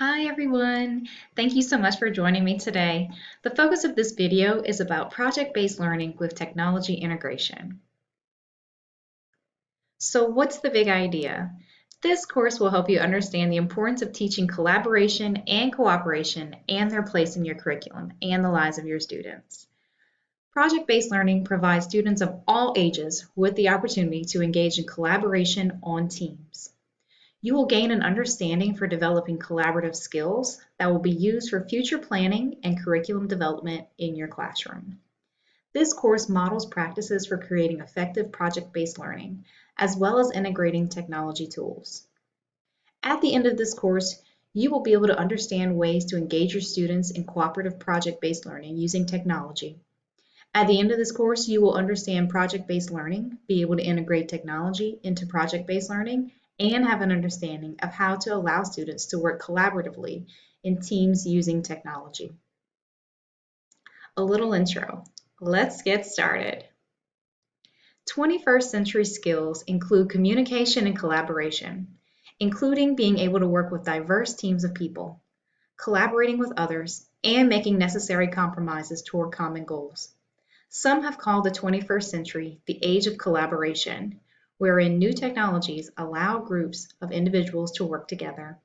Hi everyone! Thank you so much for joining me today. The focus of this video is about project-based learning with technology integration. So what's the big idea? This course will help you understand the importance of teaching collaboration and cooperation and their place in your curriculum and the lives of your students. Project-based learning provides students of all ages with the opportunity to engage in collaboration on teams. You will gain an understanding for developing collaborative skills that will be used for future planning and curriculum development in your classroom. This course models practices for creating effective project-based learning, as well as integrating technology tools. At the end of this course, you will be able to understand ways to engage your students in cooperative project-based learning using technology. At the end of this course, you will understand project-based learning, be able to integrate technology into project-based learning, and have an understanding of how to allow students to work collaboratively in teams using technology. A little intro. Let's get started. 21st century skills include communication and collaboration, including being able to work with diverse teams of people, collaborating with others, and making necessary compromises toward common goals. Some have called the 21st century the age of collaboration, wherein new technologies allow groups of individuals to work together.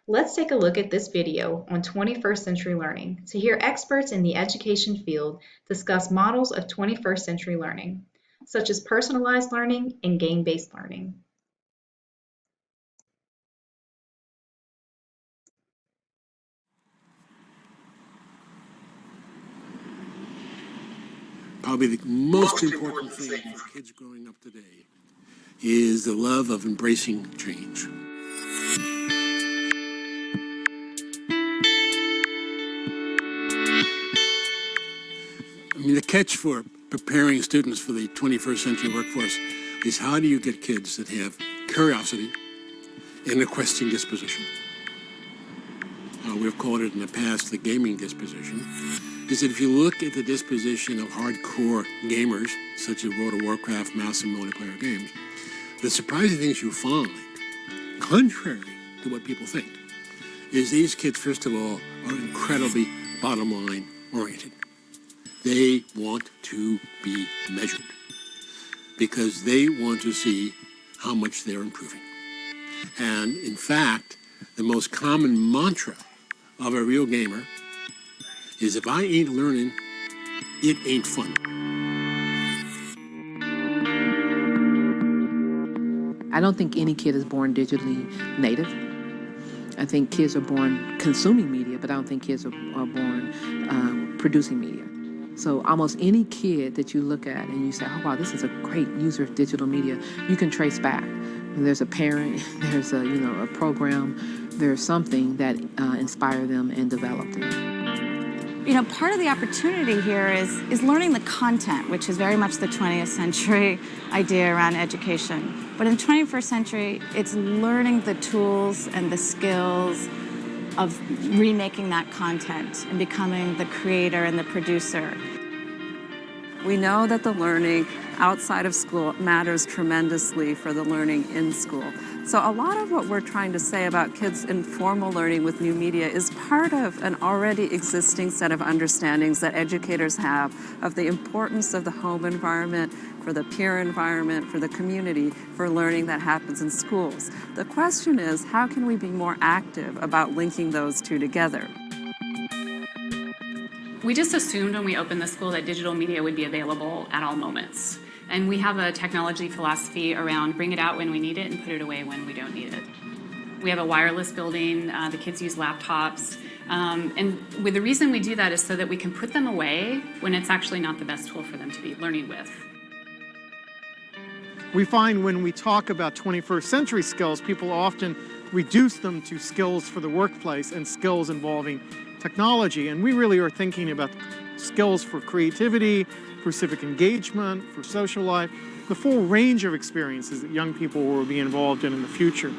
Let's take a look at this video on 21st century learning to hear experts in the education field discuss models of 21st century learning, such as personalized learning and game-based learning. Probably the most important thing for kids growing up today is the love of embracing change. I mean, the catch for preparing students for the 21st century workforce is how do you get kids that have curiosity and a questioning disposition? We've called it in the past the gaming disposition. Is that if you look at the disposition of hardcore gamers, such as World of Warcraft, massive multiplayer games, the surprising things you find, contrary to what people think, is these kids, first of all, are incredibly bottom line oriented. They want to be measured because they want to see how much they're improving. And in fact, the most common mantra of a real gamer is if I ain't learning, it ain't fun. I don't think any kid is born digitally native. I think kids are born consuming media, but I don't think kids are born producing media. So almost any kid that you look at and you say, oh, wow, this is a great user of digital media, you can trace back. There's a parent, there's a program, there's something that inspired them and developed them. Part of the opportunity here is learning the content, which is very much the 20th century idea around education. But in the 21st century, it's learning the tools and the skills of remaking that content and becoming the creator and the producer. We know that the learning outside of school matters tremendously for the learning in school. So a lot of what we're trying to say about kids' informal learning with new media is part of an already existing set of understandings that educators have of the importance of the home environment, for the peer environment, for the community, for learning that happens in schools. The question is, how can we be more active about linking those two together? We just assumed when we opened the school that digital media would be available at all moments. And we have a technology philosophy around bring it out when we need it and put it away when we don't need it. We have a wireless building, the kids use laptops, and the reason we do that is so that we can put them away when it's actually not the best tool for them to be learning with. We find when we talk about 21st century skills, people often reduce them to skills for the workplace and skills involving technology. And we really are thinking about skills for creativity, for civic engagement, for social life, the full range of experiences that young people will be involved in the future.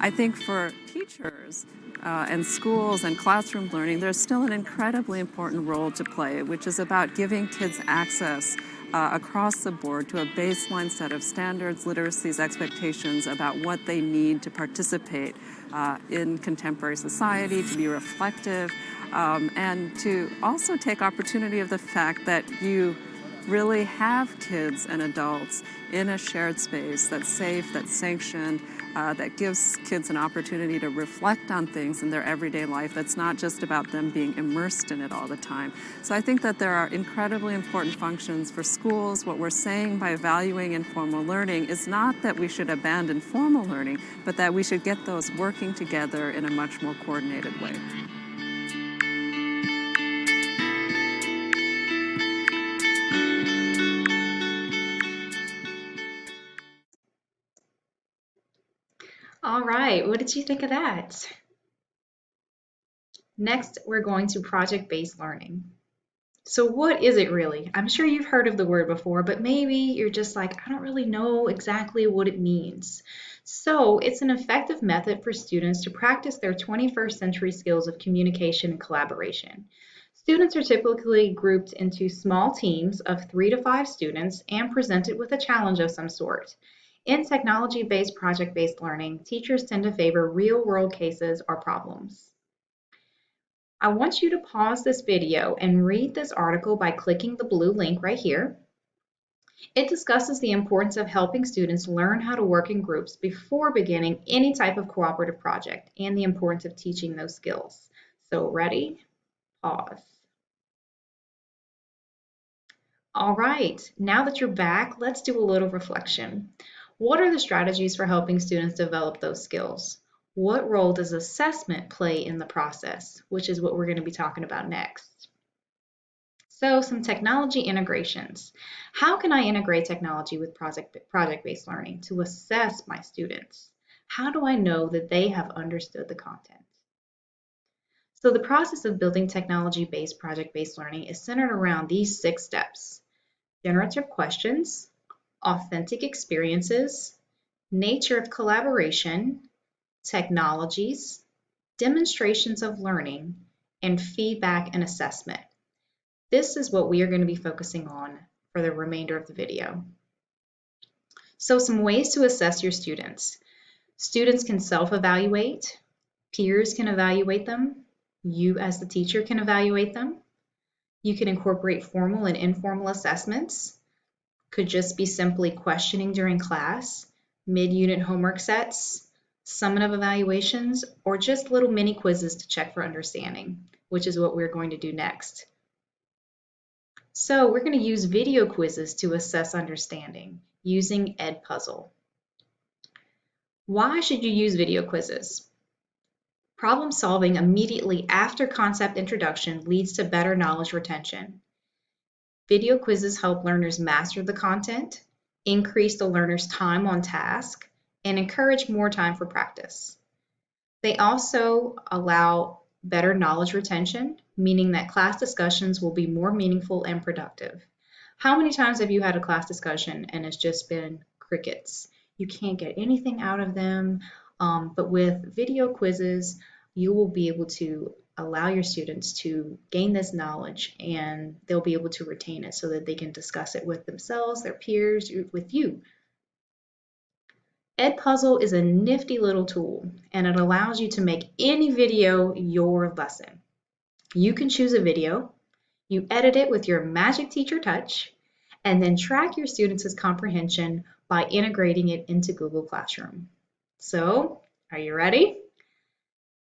I think for teachers and schools and classroom learning, there's still an incredibly important role to play, which is about giving kids access across the board to a baseline set of standards, literacies, expectations about what they need to participate in contemporary society, to be reflective, and to also take opportunity of the fact that you really have kids and adults in a shared space that's safe, that's sanctioned, that gives kids an opportunity to reflect on things in their everyday life. That's not just about them being immersed in it all the time. So I think that there are incredibly important functions for schools. What we're saying by valuing informal learning is not that we should abandon formal learning, but that we should get those working together in a much more coordinated way. All right, what did you think of that? Next, we're going to project-based learning. So what is it really? I'm sure you've heard of the word before, but maybe you're just like, I don't really know exactly what it means. So it's an effective method for students to practice their 21st century skills of communication and collaboration. Students are typically grouped into small teams of 3 to 5 students and presented with a challenge of some sort. In technology-based project-based learning, teachers tend to favor real-world cases or problems. I want you to pause this video and read this article by clicking the blue link right here. It discusses the importance of helping students learn how to work in groups before beginning any type of cooperative project and the importance of teaching those skills. So ready? Pause. All right, now that you're back, let's do a little reflection. What are the strategies for helping students develop those skills? What role does assessment play in the process, which is what we're going to be talking about next? So some technology integrations. How can I integrate technology with project-based learning to assess my students? How do I know that they have understood the content? So the process of building technology-based project-based learning is centered around these 6 steps: generative questions, authentic experiences, nature of collaboration, technologies, demonstrations of learning, and feedback and assessment. This is what we are going to be focusing on for the remainder of the video. So some ways to assess your students. Students can self-evaluate, peers can evaluate them, you as the teacher can evaluate them. You can incorporate formal and informal assessments. Could just be simply questioning during class, mid-unit homework sets, summative evaluations, or just little mini quizzes to check for understanding, which is what we're going to do next. So we're going to use video quizzes to assess understanding using Edpuzzle. Why should you use video quizzes? Problem solving immediately after concept introduction leads to better knowledge retention. Video quizzes help learners master the content, increase the learner's time on task, and encourage more time for practice. They also allow better knowledge retention, meaning that class discussions will be more meaningful and productive. How many times have you had a class discussion and it's just been crickets? You can't get anything out of them, but with video quizzes, you will be able to allow your students to gain this knowledge and they'll be able to retain it so that they can discuss it with themselves, their peers, with you. Edpuzzle is a nifty little tool and it allows you to make any video your lesson. You can choose a video, you edit it with your magic teacher touch, and then track your students' comprehension by integrating it into Google Classroom. So, are you ready?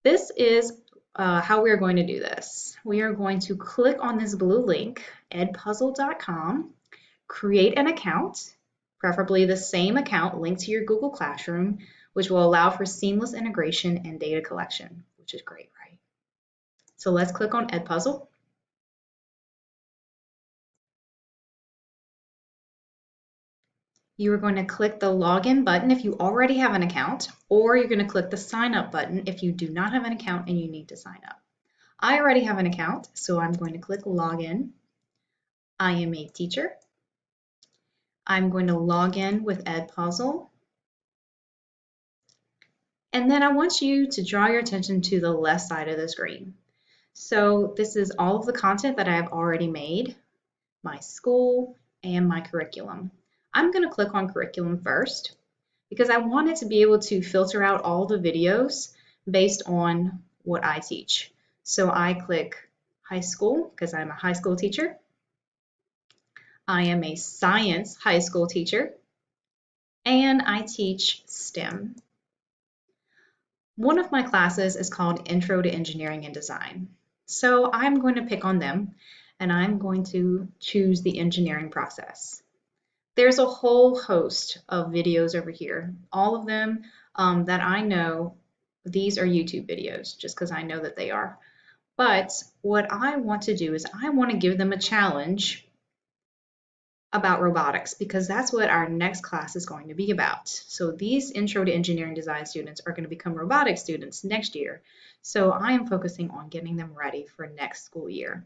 This is how we're going to do this. We are going to click on this blue link, edpuzzle.com, create an account, preferably the same account linked to your Google Classroom, which will allow for seamless integration and data collection, which is great, right? So let's click on Edpuzzle. You are going to click the login button if you already have an account, or you're going to click the sign up button if you do not have an account and you need to sign up. I already have an account, so I'm going to click login. I am a teacher. I'm going to log in with Edpuzzle. And then I want you to draw your attention to the left side of the screen. So this is all of the content that I have already made, my school, and my curriculum. I'm going to click on curriculum first because I want it to be able to filter out all the videos based on what I teach. So I click high school because I'm a high school teacher. I am a science high school teacher, and I teach STEM. One of my classes is called Intro to Engineering and Design. So I'm going to pick on them, and I'm going to choose the engineering process. There's a whole host of videos over here. All of them that I know, these are YouTube videos, just because I know that they are. But what I want to do is I want to give them a challenge about robotics because that's what our next class is going to be about. So these Intro to Engineering Design students are going to become robotics students next year. So I am focusing on getting them ready for next school year.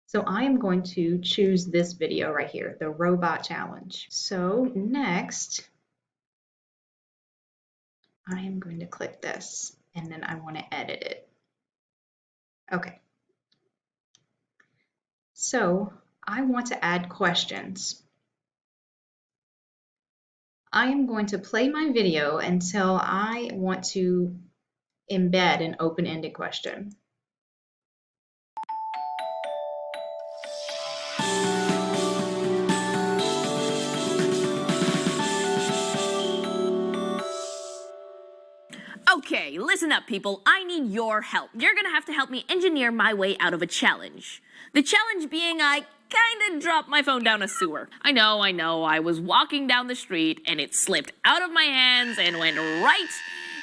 So I am going to choose this video right here, the robot challenge. So next, I am going to click this and then I want to edit it. Okay. So I want to add questions. I am going to play my video until I want to embed an open-ended question. Okay, listen up, people. I need your help. You're gonna have to help me engineer my way out of a challenge. The challenge being I kinda dropped my phone down a sewer. I know, I was walking down the street and it slipped out of my hands and went right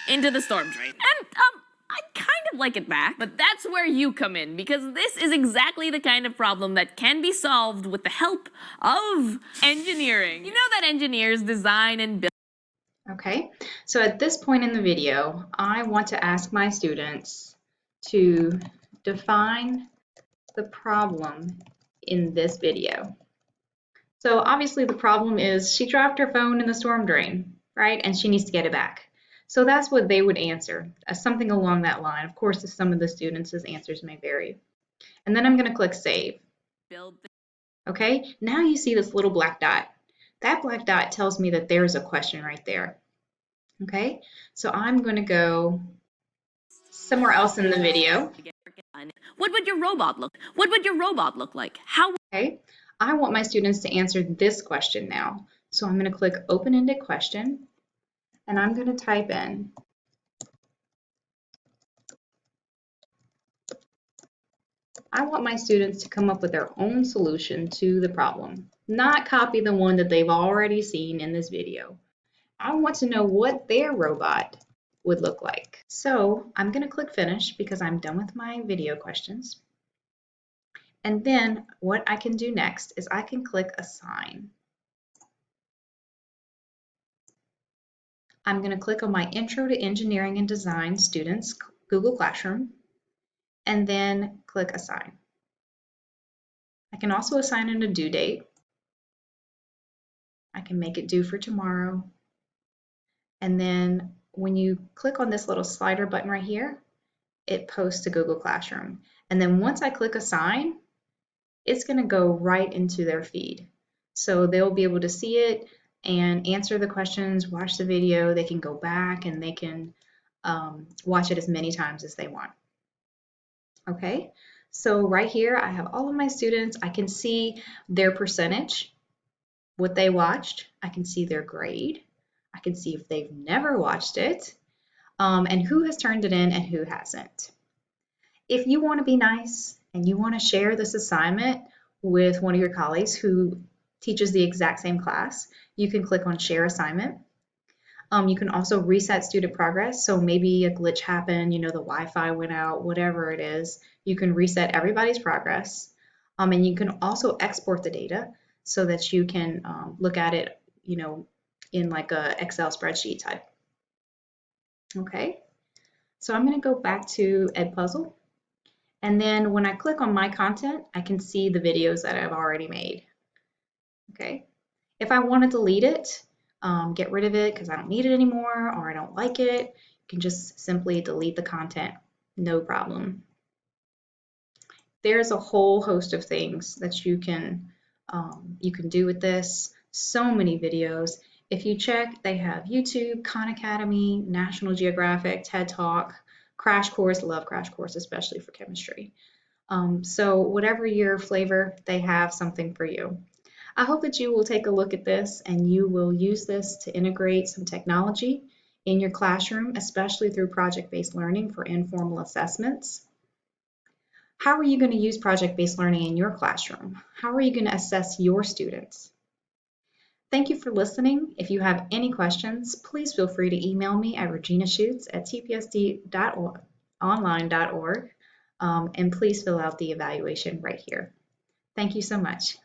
into the storm drain. And, I'd kind of like it back, but that's where you come in, because this is exactly the kind of problem that can be solved with the help of engineering. You know that engineers design and build. Okay, so at this point in the video, I want to ask my students to define the problem in this video. So obviously the problem is she dropped her phone in the storm drain, right? And she needs to get it back. So that's what they would answer, something along that line. Of course, some of the students' answers may vary. And then I'm going to click Save. Okay, now you see this little black dot. That black dot tells me that there's a question right there. Okay, so I'm going to go somewhere else in the video. What would your robot look like? How? Okay, I want my students to answer this question now. So I'm going to click Open-Ended Question, and I'm going to type in I want my students to come up with their own solution to the problem, not copy the one that they've already seen in this video. I want to know what their robot would look like. So I'm going to click Finish because I'm done with my video questions. And then what I can do next is I can click Assign. I'm going to click on my Intro to Engineering and Design students Google Classroom and then click Assign. I can also assign in a due date. I can make it due for tomorrow. And then when you click on this little slider button right here, it posts to Google Classroom. And then once I click Assign, it's going to go right into their feed. So they'll be able to see it and answer the questions, watch the video. They can go back and they can watch it as many times as they want. Okay, so right here I have all of my students. I can see their percentage, what they watched. I can see their grade. I can see if they've never watched it, and who has turned it in and who hasn't. If you want to be nice and you want to share this assignment with one of your colleagues who teaches the exact same class, you can click on Share Assignment. You can also reset student progress. So maybe a glitch happened, the Wi-Fi went out, whatever it is. You can reset everybody's progress. And you can also export the data so that you can look at it, in like a Excel spreadsheet type. Okay, so I'm going to go back to Edpuzzle. And then when I click on my content, I can see the videos that I've already made. Okay, if I want to delete it, get rid of it because I don't need it anymore or I don't like it, you can just simply delete the content, no problem. There's a whole host of things that you can you can do with this. So many videos. If you check, they have YouTube, Khan Academy, National Geographic, TED Talk, Crash Course. Love Crash Course, especially for chemistry. So whatever your flavor, they have something for you. I hope that you will take a look at this and you will use this to integrate some technology in your classroom, especially through project-based learning for informal assessments. How are you going to use project-based learning in your classroom? How are you going to assess your students? Thank you for listening. If you have any questions, please feel free to email me at reginaschutz@tpsd.online.org, and please fill out the evaluation right here. Thank you so much.